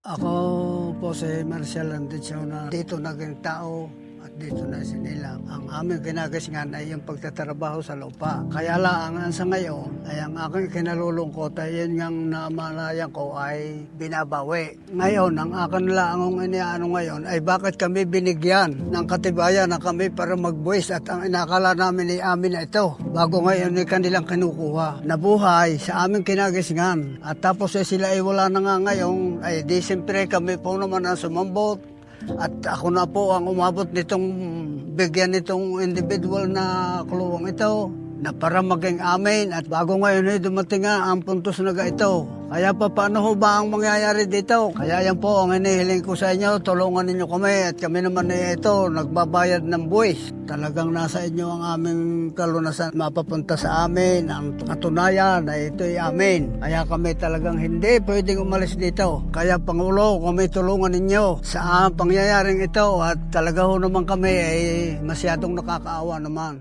Ako po si Marcial Andenciona. Dito naging tao at dito na sinilang. Ang aming kinagisngan ay yung pagtatrabaho sa lupa. Kaya lang sa ngayon ay ang aking kinalulungkot ay yun yung namalayan ko ay binabawi. Ngayon, ang akin lang ang iniano ngayon ay bakit kami binigyan ng katibayan na kami para magbuwis at ang inakala namin ay amin na ito. Bago ngayon ay kanilang kinukuha. Nabuhay sa aming kinagisngan. At tapos sila ay wala na nga ngayon ay di siyempre kami po naman ang sumambot. At ako na po ang umabot nitong bigyan nitong individual na kluwang ito na para maging amin at bago ngayon ay dumating nga ang puntos na ito. Kaya pa paano ho ba ang mangyayari dito? Kaya yan po ang hinihiling ko sa inyo, tulungan ninyo kami at kami naman ay ito, nagbabayad ng buwis. Talagang nasa inyo ang aming kalunasan mapapunta sa amin, ang katunayan na ito ay amin. Kaya kami talagang hindi pwedeng umalis dito. Kaya Pangulo, kami tulungan ninyo sa pangyayaring ito at talaga ho naman kami ay masyadong nakakaawa naman.